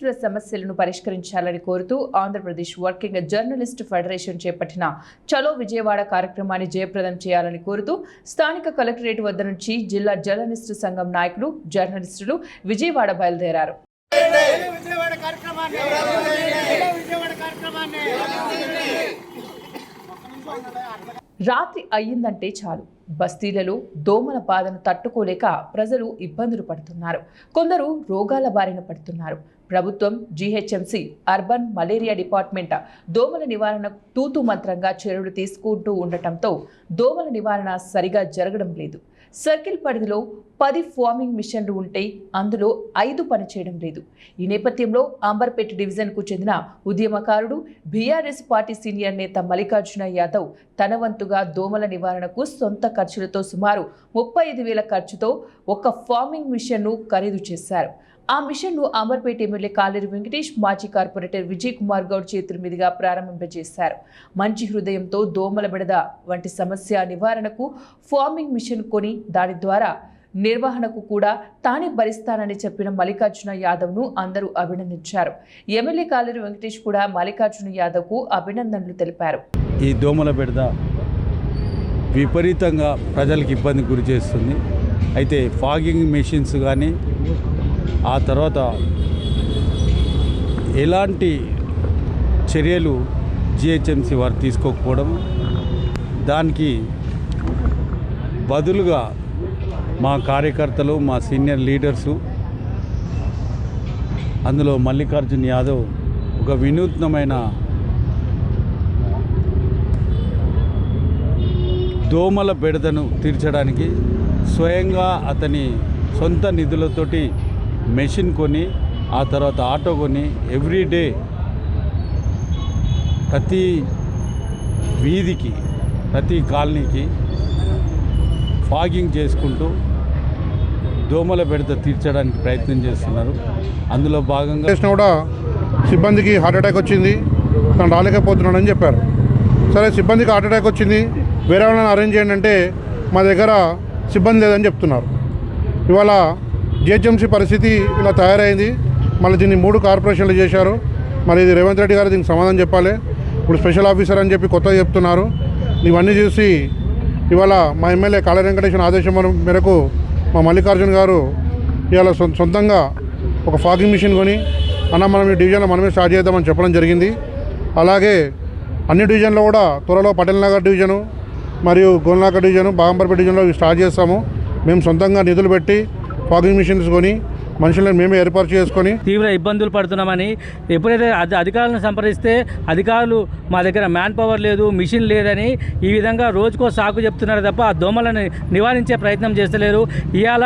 జర్నలిస్టుల సమస్యలను పరిష్కరించాలని కోరుతూ ఆంధ్రప్రదేశ్ వర్కింగ్ జర్నలిస్ట్ ఫెడరేషన్ చేపట్టిన చలో విజయవాడ కార్యక్రమాన్ని జయప్రదం చేయాలని కోరుతూ స్థానిక కలెక్టరేట్ వద్ద నుంచి జిల్లా జర్నలిస్టు సంఘం నాయకులు జర్నలిస్టులు విజయవాడ బయలుదేరారు. రాత్రి అయ్యిందంటే చాలు బస్తీలలో దోమల బాధను తట్టుకోలేక ప్రజలు ఇబ్బందులు పడుతున్నారు. కొందరు రోగాల బారిన పడుతున్నారు. ప్రభుత్వం జీహెచ్ఎంసీ అర్బన్ మలేరియా డిపార్ట్మెంట్ దోమల నివారణ తూతు మంత్రంగా చర్యలు తీసుకుంటూ ఉండటంతో దోమల నివారణ సరిగా జరగడం లేదు. సర్కిల్ పరిధిలో 10 ఫార్మింగ్ మిషన్లు ఉంటే అందులో 5 పనిచేయడం లేదు. ఈ నేపథ్యంలో అంబర్పేట డివిజన్కు చెందిన ఉద్యమకారుడు బీఆర్ఎస్ పార్టీ సీనియర్ నేత మల్లికార్జున యాదవ్ తన వంతుగా దోమల నివారణకు సొంత ఖర్చులతో సుమారు 35,000 ఖర్చుతో ఒక ఫార్మింగ్ మిషన్ను ఖరీదు చేశారు. ఆ మిషన్ను అంబర్పేట ఎమ్మెల్యే కాలేరు వెంకటేష్, మాజీ కార్పొరేటర్ విజయ్ కుమార్ గౌడ్ చేతుల మీదుగా ప్రారంభింపజేశారు. మంచి హృదయంతో దోమల బెడద వంటి సమస్య నివారణకు ఫార్మింగ్ మిషన్ కొని దాని ద్వారా నిర్వహణకు కూడా తానే భరిస్తానని చెప్పిన మల్లికార్జున యాదవ్ను అందరూ అభినందించారు. ఎమ్మెల్యే కాలేరు వెంకటేష్ కూడా మల్లికార్జున యాదవ్కు అభినందనలు తెలిపారు. ఈ దోమల బెడద విపరీతంగా ప్రజలకు ఇబ్బంది గురి చేస్తుంది. అయితే ఫాగింగ్ మెషిన్స్ కానీ ఆ తర్వాత ఎలాంటి చర్యలు జిహెచ్ఎంసీ వారు తీసుకోకపోవడం, దానికి బదులుగా మా కార్యకర్తలు, మా సీనియర్ లీడర్సు, అందులో మల్లికార్జున్ యాదవ్ ఒక వినూత్నమైన దోమల బెడదను తీర్చడానికి స్వయంగా అతని సొంత నిధులతోటి మెషిన్ కొని, ఆ తర్వాత ఆటో కొని ఎవ్రీడే ప్రతి వీధికి, ప్రతి కాలనీకి ఫాగింగ్ చేసుకుంటూ దోమల బెడద తీర్చడానికి ప్రయత్నం చేస్తున్నారు. అందులో భాగంగా చేసినా కూడా సిబ్బందికి హార్ట్ అటాక్ వచ్చింది, తను రాలేకపోతున్నాడని చెప్పారు. సరే, సిబ్బందికి హార్ట్ అటాక్ వచ్చింది, వేరే వాళ్ళని అరేంజ్ చేయండి అంటే మా దగ్గర సిబ్బంది లేదని చెప్తున్నారు. ఇవాళ జిహెచ్ఎంసీ పరిస్థితి ఇలా తయారైంది. మళ్ళీ దీన్ని 3 కార్పొరేషన్లు చేశారు. మరి ఇది రేవంత్ రెడ్డి గారు దీనికి సమాధానం చెప్పాలి. ఇప్పుడు స్పెషల్ ఆఫీసర్ అని చెప్పి కొత్తగా చెప్తున్నారు. ఇవన్నీ చూసి ఇవాళ మా ఎమ్మెల్యే కాలేరు వెంకటేష్ ఆదేశం మేరకు మా మల్లికార్జున్ గారు ఇవాళ సొంతంగా ఒక ఫాగింగ్ మిషన్ కొని మనం ఈ డివిజన్లో మనమే స్టార్ట్ చేద్దామని చెప్పడం జరిగింది. అలాగే అన్ని డివిజన్లో కూడా త్వరలో పటేల్ నగర్ డివిజను మరియు గోల్నాక డివిజను, బాగంపర్పేట డివిజన్లో స్టార్ట్ చేస్తాము. మేము సొంతంగా నిధులు పెట్టి ఫాగింగ్ మిషన్స్ కొని మనుషులను మేమే ఏర్పాటు చేసుకొని తీవ్ర ఇబ్బందులు పడుతున్నామని ఎప్పుడైతే అధికారులను సంప్రదిస్తే అధికారులు మా దగ్గర మ్యాన్ పవర్ లేదు, మిషన్ లేదని ఈ విధంగా రోజుకో సాకు చెప్తున్నారు తప్ప ఆ దోమలను నివారించే ప్రయత్నం చేస్తలేరు. ఇవాళ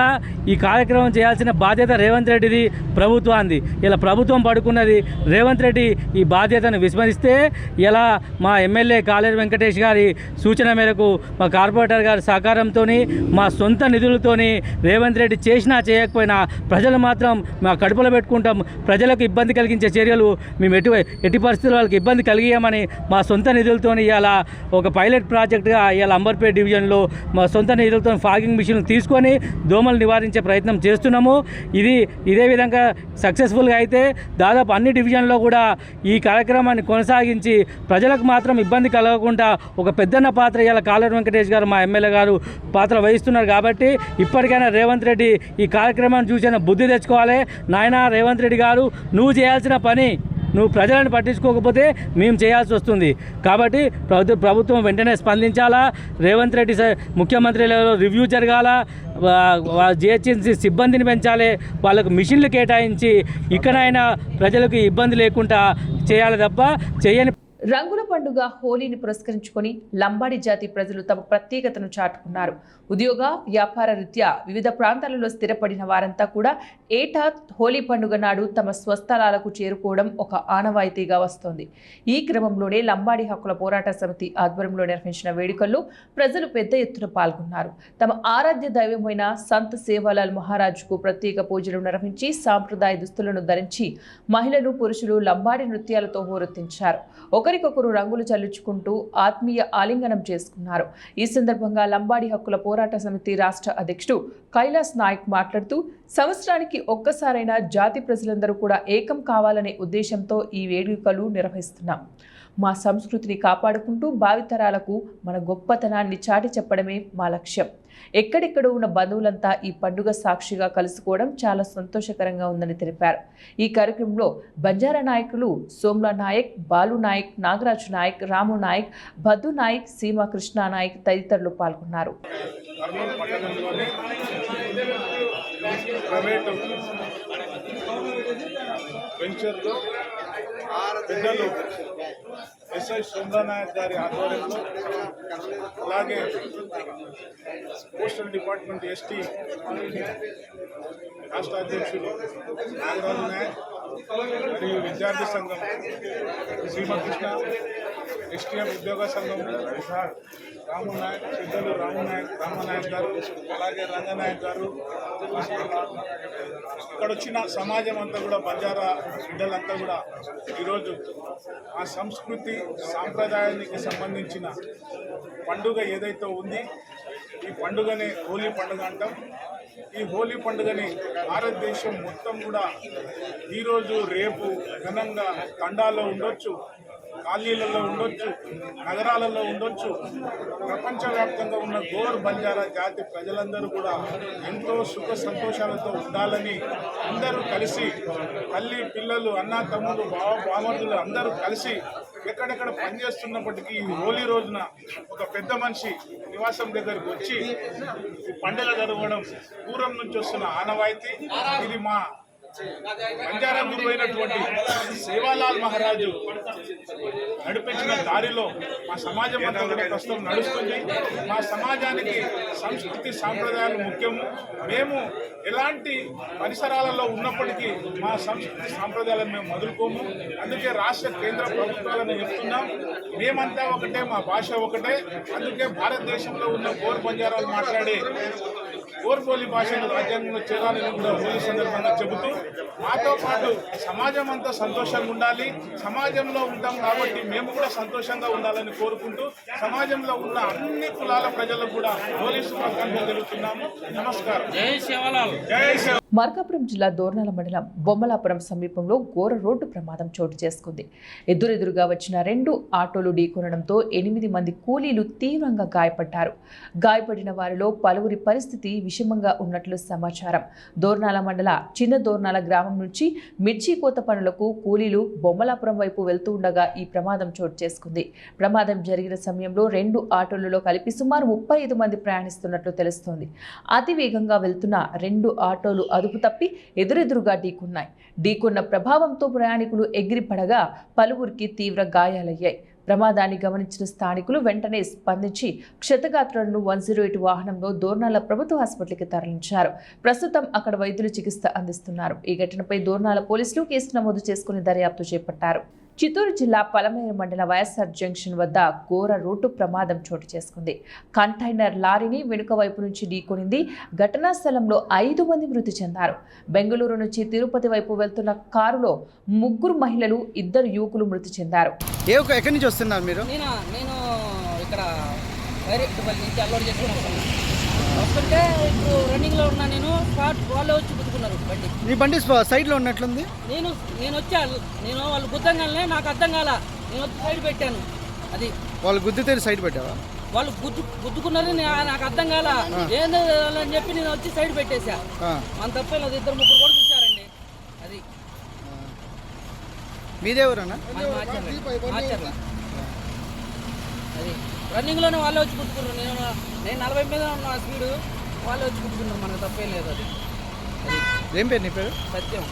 ఈ కార్యక్రమం చేయాల్సిన బాధ్యత రేవంత్ రెడ్డిది, ప్రభుత్వాన్ని. ఇలా ప్రభుత్వం పడుకున్నది, రేవంత్ రెడ్డి ఈ బాధ్యతను విస్మరిస్తే ఇలా మా ఎమ్మెల్యే కాలేరు వెంకటేష్ గారి సూచన మేరకు మా కార్పొరేటర్ గారి సహకారంతో మా సొంత నిధులతోని రేవంత్ రెడ్డి చేసినా చేయకపోయినా ప్రజలు మాత్రం మా కడుపులో పెట్టుకుంటాం. ప్రజలకు ఇబ్బంది కలిగించే చర్యలు మేము ఎట్టి పరిస్థితుల్లో వాళ్ళకి ఇబ్బంది కలిగియమని మా సొంత నిధులతో ఇవాళ ఒక పైలట్ ప్రాజెక్టుగా ఇవాళ అంబర్పేట డివిజన్లో మా సొంత నిధులతో ఫాగింగ్ మిషన్లు తీసుకొని దోమలు నివారించే ప్రయత్నం చేస్తున్నాము. ఇదే విధంగా సక్సెస్ఫుల్గా అయితే దాదాపు అన్ని డివిజన్లో కూడా ఈ కార్యక్రమాన్ని కొనసాగించి ప్రజలకు మాత్రం ఇబ్బంది కలగకుండా ఒక పెద్దన్న పాత్ర ఇవాళ కాలేరు వెంకటేష్ గారు మా ఎమ్మెల్యే గారు పాత్ర వహిస్తున్నారు. కాబట్టి ఇప్పటికైనా రేవంత్ రెడ్డి ఈ కార్యక్రమాన్ని చూసిన బుద్ధి తెచ్చుకోవాలి. నాయనా రేవంత్ రెడ్డి గారు, నువ్వు చేయాల్సిన పని నువ్వు ప్రజలను పట్టించుకోకపోతే మేము చేయాల్సి వస్తుంది. కాబట్టి ప్రభుత్వం వెంటనే స్పందించాలా. రేవంత్ రెడ్డి ముఖ్యమంత్రి లెవెల్లో రివ్యూ జరగాల. జిహెచ్ఎంసీ సిబ్బందిని పెంచాలి, వాళ్ళకు మిషన్లు కేటాయించి ఇక్కడైనా ప్రజలకు ఇబ్బంది లేకుండా చేయాలి తప్ప చేయని. రంగుల పండుగ హోలీని పురస్కరించుకొని లంబాడి జాతి ప్రజలు తమ ప్రత్యేకతను చాటుకున్నారు. ఉద్యోగ వ్యాపార రీత్యా వివిధ ప్రాంతాలలో స్థిరపడిన వారంతా కూడా ఏటా హోలీ పండుగ నాడు తమ స్వస్థలాలకు చేరుకోవడం ఒక ఆనవాయితీగా వస్తోంది. ఈ క్రమంలోనే లంబాడి హక్కుల పోరాట సమితి ఆధ్వర్యంలో నిర్వహించిన వేడుకల్లో ప్రజలు పెద్ద ఎత్తున పాల్గొన్నారు. తమ ఆరాధ్య దైవమైన సంత్ సేవాలాల్ మహారాజుకు ప్రత్యేక పూజలు నిర్వహించి సాంప్రదాయ దుస్తులను ధరించి మహిళలు పురుషులు లంబాడి నృత్యాలతో హోరెత్తించారు. ఒకరి ఒకరికొకరు రంగులు చల్లుచుకుంటూ ఆత్మీయ ఆలింగనం చేసుకున్నారు. ఈ సందర్భంగా లంబాడి హక్కుల పోరాట సమితి రాష్ట్ర అధ్యక్షుడు కైలాస్ నాయక్ మాట్లాడుతూ సంవత్సరానికి ఒక్కసారైనా జాతి ప్రజలందరూ కూడా ఏకం కావాలనే ఉద్దేశంతో ఈ వేడుకలు నిర్వహిస్తున్నాం. మా సంస్కృతిని కాపాడుకుంటూ భావితరాలకు మన గొప్పతనాన్ని చాటి చెప్పడమే మా లక్ష్యం. ఎక్కడెక్కడో ఉన్న బంధువులంతా ఈ పండుగ సాక్షిగా కలుసుకోవడం చాలా సంతోషకరంగా ఉందని తెలిపారు. ఈ కార్యక్రమంలో బంజారా నాయకులు సోమ్లా నాయక్, బాలు నాయక్, నాగరాజు నాయక్, రాము నాయక్, బద్దు నాయక్, సీమా కృష్ణ నాయక్ తదితరులు పాల్గొన్నారు. పెద్దలు ఎస్ఐ సోమ్లా నాయక్ గారి ఆధ్వర్యంలో, అలాగే పోస్టల్ డిపార్ట్మెంట్ ఎస్టీ రాష్ట్ర అధ్యక్షులు నాగరాజు నాయక్ మరియు విద్యార్థి సంఘం శ్రీమకృష్ణ, ఎస్టీఎం ఉద్యోగ సంఘం రాము నాయక్, పెద్దలు రామనాయక్ గారు, అలాగే రంగనాయక్ గారు, ఇక్కడ వచ్చిన సమాజం అంతా కూడా, బంజారా బిడ్డలంతా కూడా ఈరోజు ఆ సంస్కృతి సాంప్రదాయానికి సంబంధించిన పండుగ ఏదైతే ఉంది, ఈ పండుగనే హోలీ పండుగ అంటాం. ఈ హోలీ పండుగని భారతదేశం మొత్తం కూడా ఈరోజు రేపు ఘనంగా తండాల్లో ఉండొచ్చు, కాలనీలలో ఉండొచ్చు, నగరాలలో ఉండొచ్చు, ప్రపంచవ్యాప్తంగా ఉన్న గోర్ బంజారా జాతి ప్రజలందరూ కూడా ఎంతో సుఖ సంతోషాలతో ఉండాలని అందరూ కలిసి, తల్లి పిల్లలు, అన్న తమ్ముడు, బామర్దులు అందరూ కలిసి ఎక్కడెక్కడ పనిచేస్తున్నప్పటికీ ఈ హోలీ రోజున ఒక పెద్ద మనిషి నివాసం దగ్గరకు వచ్చి ఈ పండుగ జరగడం పూర్వం నుంచి వస్తున్న ఆనవాయితీ. ఇది మా బంజారా గురువు అయినటువంటి సేవాలాల్ మహారాజు నడిపించిన దారిలో మా సమాజం అంతా కూడా ప్రస్తుతం నడుస్తుంది. మా సమాజానికి సంస్కృతి సాంప్రదాయాలు ముఖ్యము. మేము ఎలాంటి పరిసరాలలో ఉన్నప్పటికీ మా సంస్కృతి సాంప్రదాయాలను మేము వదులుకోము. అందుకే రాష్ట్ర కేంద్ర ప్రభుత్వాలను చెప్తున్నాం, మేమంతా ఒకటే, మా భాష ఒకటే. అందుకే భారతదేశంలో ఉన్న గోర్ బంజారాలు మాట్లాడే గోర్బోలి భాషను రాజ్యాంగంలో చేరాలని కూడా హోలీ సందర్భంగా చెబుతూ, మాతో పాటు సమాజం అంతా సంతోషంగా ఉండాలి. సమాజంలో ఉంటాం కాబట్టి మేము కూడా సంతోషంగా ఉండాలని కోరుకుంటూ సమాజంలో ఉన్న అన్ని కులాల ప్రజలకు కూడా హోలీ శుభాకాంక్షలు తెలుపుతున్నాము. నమస్కారం. జై శివలాల్. జై శివ. మార్కాపురం జిల్లా దోర్నాల మండలం బొమ్మలాపురం సమీపంలో ఘోర రోడ్డు ప్రమాదం చోటు చేసుకుంది. ఎదురెదురుగా వచ్చిన 2 ఆటోలు ఢీకొనడంతో 8 మంది కూలీలు తీవ్రంగా గాయపడ్డారు. గాయపడిన వారిలో పలువురి పరిస్థితి విషమంగా ఉన్నట్లు సమాచారం. దోర్నాల మండల చిన్న దోర్నాల గ్రామం నుంచి మిర్చి కోత పనులకు కూలీలు బొమ్మలాపురం వైపు వెళ్తూ ఉండగా ఈ ప్రమాదం చోటు చేసుకుంది. ప్రమాదం జరిగిన సమయంలో 2 ఆటోలలో కలిపి సుమారు 35 మంది ప్రయాణిస్తున్నట్లు తెలుస్తోంది. అతి వేగంగా వెళ్తున్న 2 ఆటోలు అదుపు తప్పి ఎదురెదురుగా ఢీకొన్నాయి. ఢీకొన్న ప్రభావంతో ప్రయాణికులు ఎగిరిపడగా పలువురికి తీవ్ర గాయాలయ్యాయి. ప్రమాదాన్ని గమనించిన స్థానికులు వెంటనే స్పందించి క్షతగాత్రులను 108 వాహనంలో దోర్నాల ప్రభుత్వ ఆసుపత్రికి తరలించారు. ప్రస్తుతం అక్కడ వైద్యులు చికిత్స అందిస్తున్నారు. ఈ ఘటనపై దోర్నాల పోలీసులు కేసు నమోదు చేసుకుని దర్యాప్తు చేపట్టారు. చిత్తూరు జిల్లా పలమనేరు మండల వైఎస్ఆర్ జంక్షన్ వద్ద ఘోర రోడ్డు ప్రమాదం చోటు చేసుకుంది. కంటైనర్ లారీని వెనుక వైపు నుంచి ఢీకొనింది. ఘటనా స్థలంలో 5 మంది మృతి చెందారు. బెంగళూరు నుంచి తిరుపతి వైపు వెళ్తున్న కారులో 3 మహిళలు, 2 యువకులు మృతి చెందారు. ఎక్కడి నుంచి వస్తున్నారు మీరు? నేను ఇక్కడ డైరెక్ట్పల్లి నుంచి అల్లోడ్ చేసుకుని వస్తుంటే ఇప్పుడు రన్నింగ్లో ఉన్నా. నేను స్పాట్ వాళ్ళే వచ్చి గుద్దుకున్నారు బండి. మీ బండి సైడ్లో ఉన్నట్లుంది. నేను వచ్చా, వాళ్ళు గుద్దంగానే నాకు అర్థం కాల, నేను వచ్చి సైడ్ పెట్టాను. అది వాళ్ళు గుద్దితే సైడ్ పెట్టావా? వాళ్ళు గుద్దుకున్నారు, నాకు అర్థం కాల ఏందో అని చెప్పి నేను వచ్చి సైడ్ పెట్టేశా. మన తప్పలేదు, 2-3 కూడా చూశారండి. అది మీదేవరన్నా? మార్చర్ల. అది రన్నింగ్లోనే వాళ్ళే వచ్చి కుట్టుకున్నారు. నేను 40 మీద ఉన్న స్పీడు, వాళ్ళే వచ్చి కుట్టుకున్నారు. మనకు తప్పేం లేదు. అది ఏం పేరు నీ పేరు? సత్యం.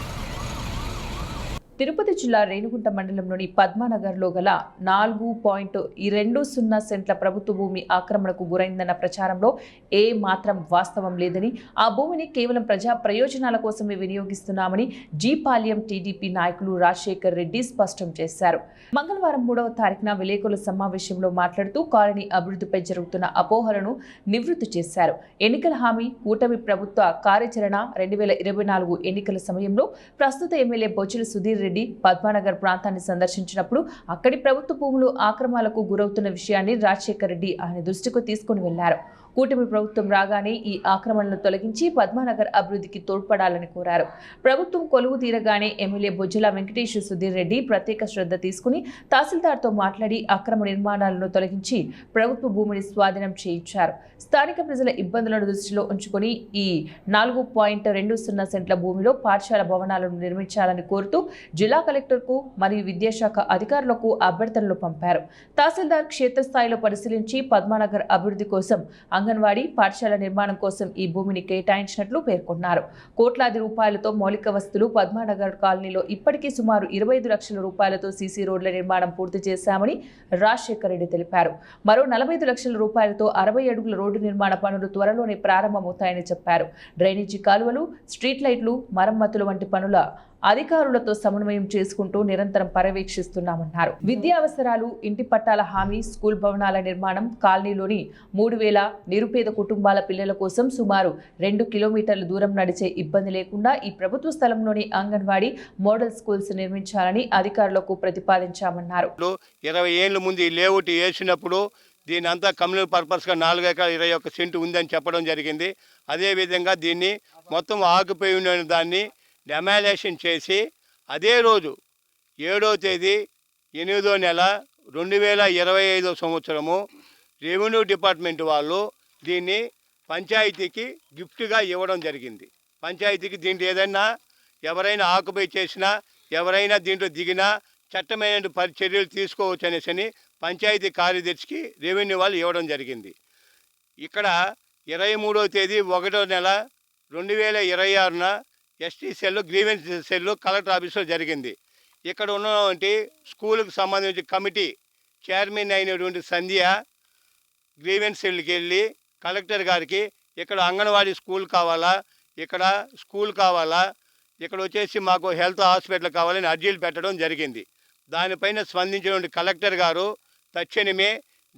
తిరుపతి జిల్లా రేణిగుంట మండలంలోని పద్మానగర్లో గల 4.20 సెంట్ల ప్రభుత్వ భూమి ఆక్రమణకు గురైందన్న ప్రచారంలో ఏ మాత్రం వాస్తవం లేదని, ఆ భూమిని కేవలం ప్రజా ప్రయోజనాల కోసమే వినియోగిస్తున్నామని జీపాల్యం టీడీపీ నాయకులు రాజశేఖర్ రెడ్డి స్పష్టం చేశారు. మంగళవారం 3వ తారీఖున విలేకరుల సమావేశంలో మాట్లాడుతూ కాలనీ అభివృద్ధిపై జరుగుతున్న అపోహలను నివృత్తి చేశారు. ఎన్నికల హామీ, కూటమి ప్రభుత్వ కార్యాచరణ, 2024 ఎన్నికల సమయంలో ప్రస్తుత ఎమ్మెల్యే బొజ్జల సుధీర్ రెడ్డి పద్మానగర్ ప్రాంతాన్ని సందర్శించినప్పుడు అక్కడి ప్రభుత్వ భూములు ఆక్రమణలకు గురవుతున్న విషయాన్ని రాజశేఖర్ రెడ్డి ఆయన దృష్టికి తీసుకుని వెళ్లారు. కూటమి ప్రభుత్వం రాగానే ఈ ఆక్రమణలను తొలగించి పద్మానగర్ అభివృద్ధికి తోడ్పడాలని కోరారు. ప్రభుత్వం కొలువు తీరగానే ఎమ్మెల్యే బొజ్జల వెంకటేష్ సుధీర్ రెడ్డి ప్రత్యేక శ్రద్ధ తీసుకుని తహసీల్దార్తో మాట్లాడి అక్రమ నిర్మాణాలను తొలగించి ప్రభుత్వ భూమిని స్వాధీనం చేయించారు. స్థానిక ప్రజల ఇబ్బందులను దృష్టిలో ఉంచుకొని ఈ 4.20 సెంట్ల భూమిలో పాఠశాల భవనాలను నిర్మించాలని కోరుతూ జిల్లా కలెక్టర్కు మరియు విద్యాశాఖ అధికారులకు అభ్యర్థనలు పంపారు. తహసీల్దార్ క్షేత్రస్థాయిలో పరిశీలించి పద్మానగర్ అభివృద్ధి కోసం అంగన్వాడీ పాఠశాల నిర్మాణం కోసం ఈ భూమిని కేటాయించినట్లు పేర్కొన్నారు. కోట్లాది రూపాయలతో మౌలిక వస్తువులు పద్మానగర్ కాలనీలో ఇప్పటికీ సుమారు 25 లక్షల రూపాయలతో సీసీ రోడ్ల నిర్మాణం పూర్తి చేశామని రాజశేఖర్ రెడ్డి తెలిపారు. మరో 45 లక్షల రూపాయలతో 60 అడుగుల రోడ్డు నిర్మాణ పనులు త్వరలోనే ప్రారంభమవుతాయని చెప్పారు. డ్రైనేజీ కాలువలు, స్ట్రీట్ లైట్లు, మరమ్మతులు వంటి పనుల అధికారులతో సమన్వయం చేసుకుంటూ నిరంతరం పర్యవేక్షిస్తున్నామన్నారు. విద్యా అవసరాలు, ఇంటి పట్టాల హామీ, స్కూల్ భవనాల నిర్మాణం, కాలనీలోని 3000 నిరుపేద కుటుంబాల పిల్లల కోసం సుమారు 2 కిలోమీటర్ల దూరం నడిచే ఇబ్బంది లేకుండా ఈ ప్రభుత్వ స్థలంలోని అంగన్వాడీ, మోడల్ స్కూల్స్ నిర్మించాలని అధికారులకు ప్రతిపాదించామన్నారు. 20 ఏళ్ల ముందు ఈ లేఅవుట్ వేసినప్పుడు దీని అంతా కమ్యూనల్ పర్పస్గా 4 ఎకరాల 21 సెంటు ఉందని చెప్పడం జరిగింది. అదేవిధంగా దీన్ని మొత్తం ఆగిపోయి ఉన్న దాన్ని డెమాలేషన్ చేసి అదే రోజు 7వ తేదీ 8వ నెల 2025 సంవత్సరము రెవెన్యూ డిపార్ట్మెంట్ వాళ్ళు దీన్ని పంచాయతీకి గిఫ్ట్గా ఇవ్వడం జరిగింది. పంచాయతీకి దీంట్లో ఏదైనా ఎవరైనా ఆక్యుపై చేసినా, ఎవరైనా దీంట్లో దిగినా చట్టమైన చర్యలు తీసుకోవచ్చు అనేసి పంచాయతీ కార్యదర్శికి రెవెన్యూ వాళ్ళు ఇవ్వడం జరిగింది. ఇక్కడ 23వ తేదీ 1వ నెల 2026న ST cell, grievance cell collector ఆఫీస్లో జరిగింది. ఇక్కడ ఉన్నటువంటి స్కూల్కి సంబంధించి కమిటీ చైర్మన్ అయినటువంటి సంధ్య గ్రీవెన్స్ సెల్కి వెళ్ళి కలెక్టర్ గారికి ఇక్కడ అంగన్వాడీ స్కూల్ కావాలా, ఇక్కడ స్కూల్ కావాలా, ఇక్కడ వచ్చేసి మాకు హెల్త్ హాస్పిటల్ కావాలని అర్జీలు పెట్టడం జరిగింది. దానిపైన స్పందించినటువంటి కలెక్టర్ గారు తక్షణమే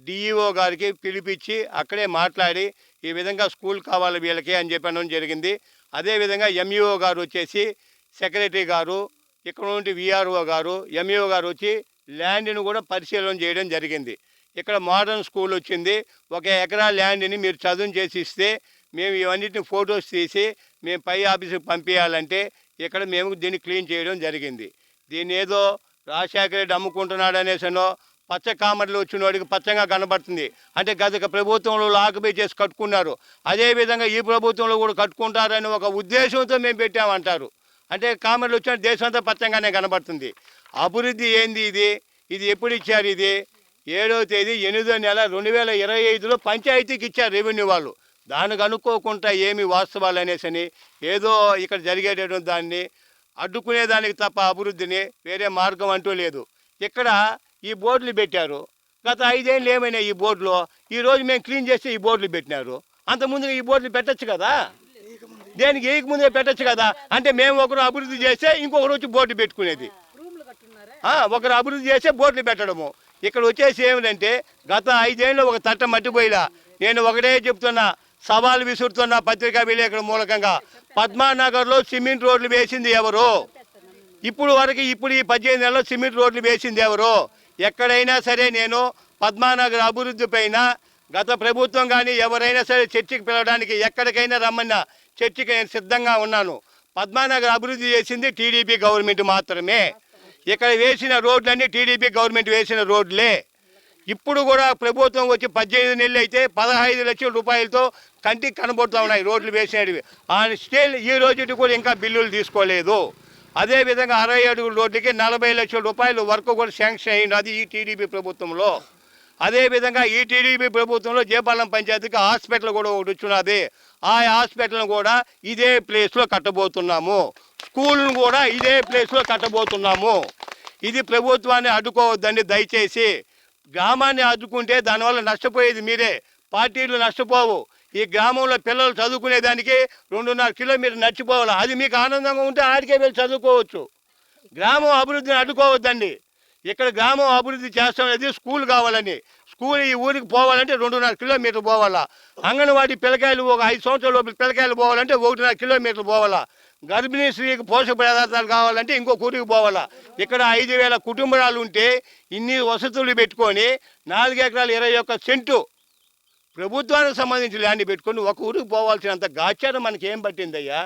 డిఈఓ గారికి పిలిపించి అక్కడే మాట్లాడి ఈ విధంగా స్కూల్ కావాలి వీళ్ళకి అని చెప్పడం జరిగింది. అదేవిధంగా ఎంఈఓ గారు వచ్చేసి సెక్రటరీ గారు, ఇక్కడ నుండి విఆర్ఓ గారు, ఎంఈఓ గారు వచ్చి ల్యాండ్ని కూడా పరిశీలన చేయడం జరిగింది. ఇక్కడ మోడర్న్ స్కూల్ వచ్చింది. 1 ఎకరా ల్యాండ్ని మీరు చదువు చేసి ఇస్తే మేము ఇవన్నిటిని ఫొటోస్ తీసి మేము పై ఆఫీసుకి పంపించాలంటే ఇక్కడ మేము దీన్ని క్లీన్ చేయడం జరిగింది. దీన్ని ఏదో రాజశేఖర రెడ్డి అమ్ముకుంటున్నాడు అనేసనో పచ్చ కామర్లు వచ్చిన వాడికి పచ్చగా కనబడుతుంది. అంటే గత ప్రభుత్వంలో ఆక్యుపై చేసి కట్టుకున్నారు, అదేవిధంగా ఈ ప్రభుత్వంలో కూడా కట్టుకుంటారని ఒక ఉద్దేశంతో మేము పెట్టామంటారు. అంటే కామర్లు వచ్చిన దేశం అంతా పచ్చగానే కనబడుతుంది. అభివృద్ధి ఏంది ఇది ఎప్పుడు ఇచ్చారు? ఇది 7వ తేదీ 8వ నెల 2025లో పంచాయతీకి ఇచ్చారు రెవెన్యూ వాళ్ళు. దానికి అనుకోకుండా ఏమి వాస్తవాలు అనేసని ఏదో ఇక్కడ జరిగేటటువంటి దాన్ని అడ్డుకునేదానికి తప్ప అభివృద్ధిని వేరే మార్గం అంటూ లేదు. ఇక్కడ ఈ బోర్డులు పెట్టారు. గత 5 ఏళ్ళు ఏమైనా ఈ బోర్డులో ఈరోజు మేము క్లీన్ చేస్తే ఈ బోర్డులు పెట్టినారు. అంతకుముందు ఈ బోర్డులు పెట్టచ్చు కదా, దేనికి ఏక ముందే పెట్టచ్చు కదా. అంటే మేము ఒకరు అభివృద్ధి చేస్తే ఇంకొకరు వచ్చి బోర్డు పెట్టుకునేది, ఒకరు అభివృద్ధి చేస్తే బోర్డులు పెట్టడము. ఇక్కడ వచ్చేసి ఏమిటంటే గత 5 ఏళ్ళు ఒక తట్ట మట్టిపోయిలా. నేను ఒకటే చెప్తున్నా, సవాల్ విసురుతున్న పత్రికా విలేకరుల మూలకంగా, పద్మానగర్లో సిమెంట్ రోడ్లు వేసింది ఎవరు? ఇప్పుడు ఈ 18 నెలల్లో సిమెంట్ రోడ్లు వేసింది ఎవరు? ఎక్కడైనా సరే నేను పద్మానగర్ అభివృద్ధి పైన గత ప్రభుత్వం కానీ ఎవరైనా సరే చర్చకి పిలవడానికి ఎక్కడికైనా రమ్మన్నా చర్చకి నేను సిద్ధంగా ఉన్నాను. పద్మానగర్ అభివృద్ధి చేసింది టీడీపీ గవర్నమెంట్ మాత్రమే. ఇక్కడ వేసిన రోడ్లన్నీ టీడీపీ గవర్నమెంట్ వేసిన రోడ్లే. ఇప్పుడు కూడా ప్రభుత్వం వచ్చి 18 నెలలు అయితే 15 లక్షల రూపాయలతో కంటికి కనబడుతూ ఉన్నాయి రోడ్లు వేసినవి. ఆ స్టిల్ ఈ రోజుకి కూడా ఇంకా బిల్లులు తీసుకోలేదు. అదేవిధంగా 60 అడుగుల రోడ్లకి 40 లక్షల రూపాయలు వర్క్ కూడా శాంక్షన్ అయింది, అది ఈ టీడీపీ ప్రభుత్వంలో. అదేవిధంగా ఈ టీడీపీ ప్రభుత్వంలో జేపాలెం పంచాయతీకి హాస్పిటల్ కూడా ఒకటి వచ్చినది. ఆ హాస్పిటల్ను కూడా ఇదే ప్లేస్లో కట్టబోతున్నాము. స్కూల్ను కూడా ఇదే ప్లేస్లో కట్టబోతున్నాము. ఇది ప్రభుత్వాన్ని అడ్డుకోవద్దండి దయచేసి. గ్రామాన్ని అడ్డుకుంటే దానివల్ల నష్టపోయేది మీరే, పార్టీలు నష్టపోవు. ఈ గ్రామంలో పిల్లలు చదువుకునేదానికి 2.5 కిలోమీటర్లు నడిచిపోవాలి. అది మీకు ఆనందంగా ఉంటే ఆడికే వెళ్ళి చదువుకోవచ్చు. గ్రామం అభివృద్ధిని అడ్డుకోవద్దండి. ఇక్కడ గ్రామం అభివృద్ధి చేస్తామనేది స్కూల్ కావాలని. స్కూల్ ఈ ఊరికి పోవాలంటే 2.5 కిలోమీటర్లు పోవాలా. అంగన్వాడీ పిల్లకాయలు ఒక 5 సంవత్సరాల లోపల పిల్లకాయలు పోవాలంటే 1.5 కిలోమీటర్లు పోవాలా. గర్భిణీ స్త్రీకి పోషక పదార్థాలు కావాలంటే ఇంకో ఊరికి పోవాలా. ఇక్కడ 5,000 కుటుంబాలు ఉంటే ఇన్ని వసతులు పెట్టుకొని 4 ఎకరాలు 21 సెంటు ప్రభుత్వానికి సంబంధించి ల్యాండ్ పెట్టుకొని ఒక ఊరికి పోవాల్సినంత గాచారం మనకి ఏం పట్టిందయ్యా?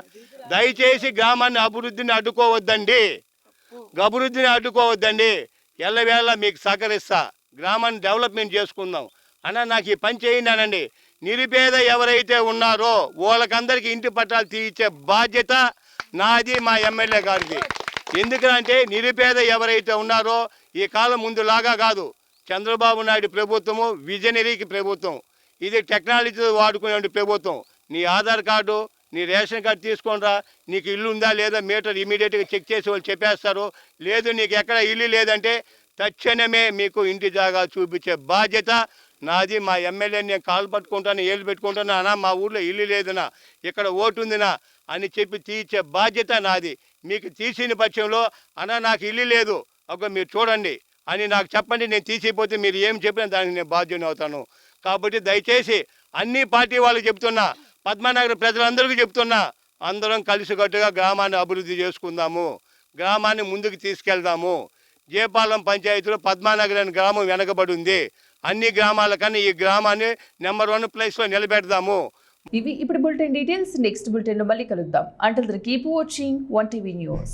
దయచేసి గ్రామాన్ని అభివృద్ధిని అడ్డుకోవద్దండి. ఎల్లవేళ మీకు సహకరిస్తా, గ్రామాన్ని డెవలప్మెంట్ చేసుకుందాం అన్న. నాకు ఈ పని చేయండి అనండి. నిరుపేద ఎవరైతే ఉన్నారో వాళ్ళకందరికీ ఇంటి పట్టాలు తీయించే బాధ్యత నాది, మా ఎమ్మెల్యే గారిది. ఎందుకంటే నిరుపేద ఎవరైతే ఉన్నారో ఈ కాలం ముందులాగా కాదు. చంద్రబాబు నాయుడు ప్రభుత్వము విజనరీకి ప్రభుత్వం, ఇది టెక్నాలజీ వాడుకునే ప్రభుత్వం. నీ ఆధార్ కార్డు, నీ రేషన్ కార్డు తీసుకొనిరా, నీకు ఇల్లు ఉందా లేదా మీటర్ ఇమీడియట్గా చెక్ చేసి వాళ్ళు చెప్పేస్తారు. లేదు నీకు ఎక్కడ ఇల్లు లేదంటే తక్షణమే మీకు ఇంటి జాగా చూపించే బాధ్యత నాది, మా ఎమ్మెల్యే. నేను కాలు పట్టుకుంటాను, ఏళ్ళు పెట్టుకుంటాను, అన్నా మా ఊళ్ళో ఇల్లు లేదనా, ఇక్కడ ఓటు ఉందినా అని చెప్పి తీర్చే బాధ్యత నాది. మీకు తీసిన పక్షంలో అన్నా నాకు ఇల్లు లేదు ఒక మీరు చూడండి అని నాకు చెప్పండి, నేను తీసిపోతే మీరు ఏం చెప్పినా దానికి నేను బాధ్యుని అవుతాను. కాబట్టి దయచేసి అన్ని పార్టీ వాళ్ళకి చెప్తున్నా, పద్మనగర్ ప్రజలందరికీ చెప్తున్నా, అందరం కలిసికట్టుగా గ్రామాన్ని అభివృద్ధి చేసుకుందాము, గ్రామాన్ని ముందుకు తీసుకెళ్దాము. జేపాలెం పంచాయతీలో పద్మనగర్ అనే గ్రామం వెనకబడి ఉంది. అన్ని గ్రామాల కన్నా ఈ గ్రామాన్ని నెంబర్ 1 ప్లేస్లో నిలబెడదాము. ఇవి ఇప్పుడు బులెటిన్ డీటెయిల్స్. నెక్స్ట్ బులెటిన్ లో మళ్ళీ కలుద్దాం. Until then keep watching 1TV news.